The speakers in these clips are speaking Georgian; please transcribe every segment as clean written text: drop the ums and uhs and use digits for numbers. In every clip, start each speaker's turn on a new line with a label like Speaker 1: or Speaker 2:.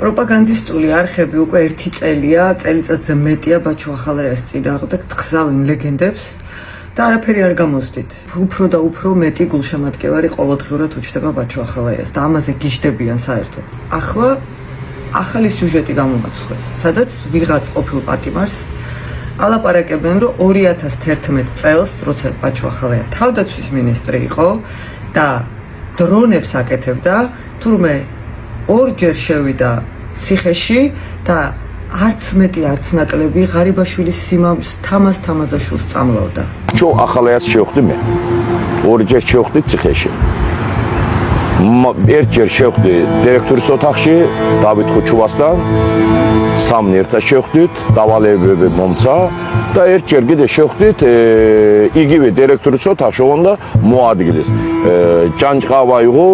Speaker 1: პროპაგანდისტული არხები უკვე 1 წელია, წელიწადზე მეტია ბაჩო ახალაიას წინააღმდეგ გზავენ ლეგენდებს და არაფერი არ გამოსდით. უფრო და უფრო მეტი გულშემატკივარი ყოველდღიურად უჩნდება ბაჩო ახალაიას და ამაზე გიждდებიან საერთოდ. ახლა ახალი სიუჟეტი გამოაცხეს, სადაც ვიღაც ყოფილ პატიმარს ალაპარაკებენ, რომ 2011 წელს, როცა ბაჩო ახალაია თავდაცვის მინისტრი იყო და დრონებს აკეთებდა, თურმე ორჯერ შევიდა ციხეში და არც მეტი არც ნაკლები ღარიბაშვილის სიმამს თამაზაშვილს წამლავდა.
Speaker 2: ჩო ახალაიას შევხვდი მე. ორჯერ შევხვდი ციხეში. ერთჯერ შევხვდი დირექტორის ოთახში, დავით ხუჩუვასთან, სამნი ერთად შევხვდით, დავალებები მომცა და ერთჯერ კიდე შევხვდით იგივე დირექტორის ოთახში, ოღონდ მოადგილეს. ჭანჭყავა იყო,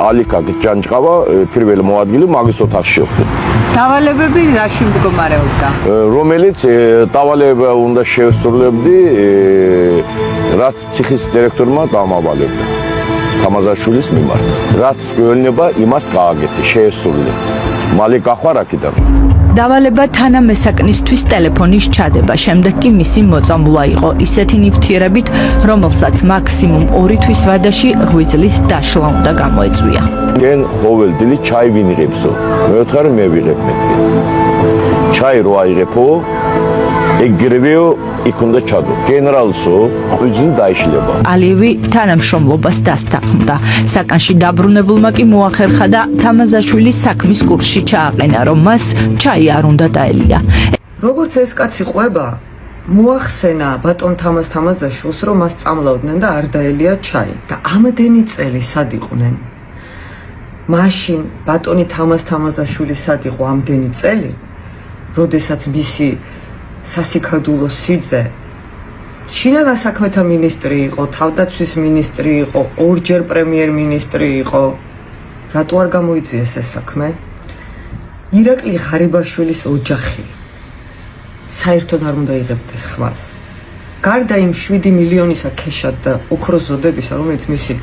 Speaker 2: ალიკაკ ჭანჭყავა, პირველი მოადგილე მაგის ოთახში შევხვდი.
Speaker 3: დავალებები რაში მდგომარეობდა?
Speaker 2: რომელიც დავალება უნდა შევსრულებდი, რაც ციხის დირექტორმა დამავალებდა. თამაზაშვილის მიმართ. რაც გვეუბნება, იმას გააკეთე, შეესრულე. მალე გახვარ აქედან.
Speaker 4: დავალება თანამესაკნისთვის ტელეფონის ჩადება, შემდეგ კი მისი მოწამვლა იყო ისეთი ნივთიერებით, რომელსაც მაქსიმუმ 2 თვის ვადაში ღვიძლის დაშლა უნდა გამოეწვია.
Speaker 2: გენ ხოველდილი ჩაი ვინიღებსო. მე ვთხარ მე ვიღებ მეთქე. ჩაი რო აიღებო, ეგრევე იქ უნდა ჩადო. გენერალსო ღვიძლი დაიშლება.
Speaker 4: ალიევი თანამშრომლობას დასთანხმდა. საკანში დაბრუნებულმა კი მოახერხა და თამაზაშვილის საქმის კურსში ჩააყენა, რომ მას ჩაი არ უნდა დაელია.
Speaker 1: როგორც ეს კაცი ყვება, მოახსენა ბატონ თამაზაშვილს, რომ მას წამლავდნენ და არ დაელია ჩაი და ამდენი წელი სად იყვნენ? მაშინ ბატონი თამაზაშვილი სად იყო ამდენი წელი, როდესაც მისი სასიქადულო სიძე შინაგან საქმეთა მინისტრი იყო, თავდაცვის მინისტრი იყო, ორჯერ პრემიერ-მინისტრი იყო. რატო არ გამოიწიეს ეს საქმე? ირაკლი ღარიბაშვილის ოჯახი საერთოდ არ უნდა იღებდეს ხვას. გარდა იმ 7 მილიონისა ქეშად და ოქროს ზოდებისა, რომელიც მისი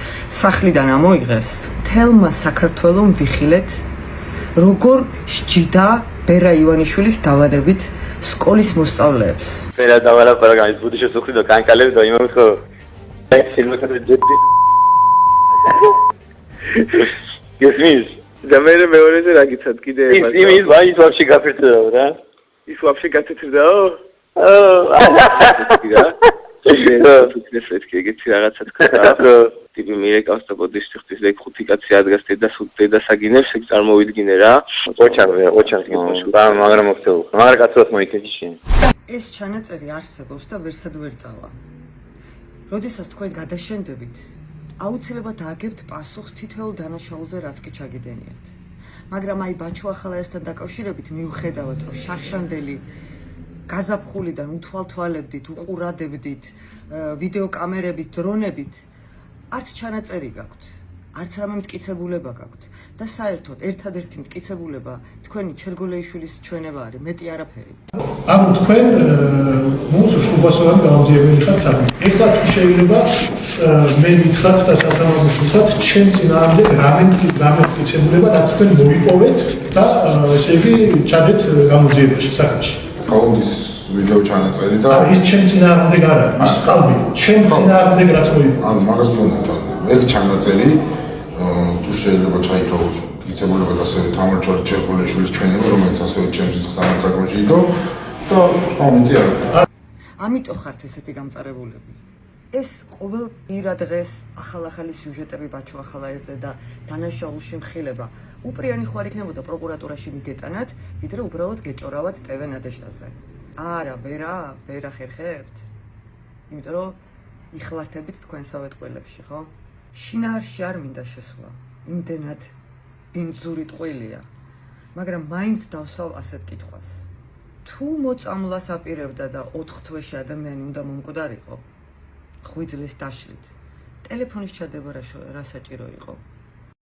Speaker 1: სახლიდან ამოიღეს, მთელმა საქართველომ ვიხილეთ, როგორ სჯიდა ბერა ივანიშვილის დავანებით სკოლის მოსწავლეებს.
Speaker 5: Pera davalapara ganis budisho sukrido kankalebdo imamkho filmekade jeddi. Gesmis.
Speaker 6: და მე მეორეზე რა გიცად კიდე
Speaker 5: ის ვაის ვაფშე გაფერწდაო რა?
Speaker 6: ის ვაფშე გაფერწდაო? თუ ეს ეგეთი რაღაცა თქვა. ტიპი მირეკავს და ბოდიშ ხტის ეგ 5 კაცი ადგას დედას აგინებს, ეგ წარმოვიდგინე რა.
Speaker 5: ოჩანს გიმოშ. მაგრამ მოხდეულ. მაგრამ კაცවත් მოიქეში შენ.
Speaker 1: ეს ჩანაწერი არსებობს და ვერსად ვერ წავა. როდესაც თქვენ გადაშენდებით, აუცილებლად აგებთ პასუხს თითოეულ დანაშაულზე, რაც კი ჩაგიდენიათ. მაგრამ აი ბაჩო ახალაიასთან დაკავშირებით მიუხედავად, რომ შარშანდელი გაზაფხულიდან უთვალთვალებდით, უყურადებდით, ვიდეოკამერებით, დრონებით, არც ჩანაწერი გაქვთ, არც რამე მტკიცებულება გაქვთ და საერთოდ ერთადერთი მტკიცებულება თქვენი ჩერგოლეიშვილის ჩვენება არის, მეტი არაფერი.
Speaker 7: ანუ თქვენ მუს შუბასოვანი გამოძიებელი ხართ საქმე. ეხლა თუ შეიძლება მე მითხრათ და სასამართლოს მითხრათ, ჩემ წინააღმდეგ რამე მტკიცებულება, რაც თქვენ მოიპოვეთ და ესე იგი ჩადეთ გამოძიებაში საქმეში.
Speaker 8: გაუდის ვიდეო ჩანაწერი და
Speaker 7: ის ჩემ წინააღმდეგ არ არის, ის ყალბი, ჩემ წინააღმდეგ რაც მოიპოვეთ.
Speaker 8: ანუ მაგას ვთქვი, ერთ ჩანაწერი თუ შეიძლება ჩაითვალოს მტკიცებულებად ასევე თამარჩორი ჩერგოლეიშვილის ჩვენება, რომელიც ასევე ჩემს სამართლოში იყო და კომენტი არ აქვს.
Speaker 1: ამიტომ ხართ ესეთი გამწარებულები. ეს ყოველ პირა დღეს ახალ-ახალი სიუჟეტები ბაჩო ახალაიაზე და დანაშაულში მხილება. უპრიანი ხო არ იქნებოდა პროკურატურაში მიგეტანათ, ვიდრე უბრალოდ გეჭორავათ ტევ ნადეჟდაზე. არა, ვერ ახერხებთ. იმიტომ რომ იხლართებით თქვენსავე ტყუილებში, ხო? შინაარსში არ მინდა შესვლა. იმდენად ბინძური ტყუილია. მაგრამ მაინც დავსვავ ასეთ კითხვას. თუ მოწამლას აპირებდა და 4 თვეში ადამიანი უნდა მომკვდარიყო, ღვიძლის დაშლით, ტელეფონის ჩადება რა საჭირო იყო?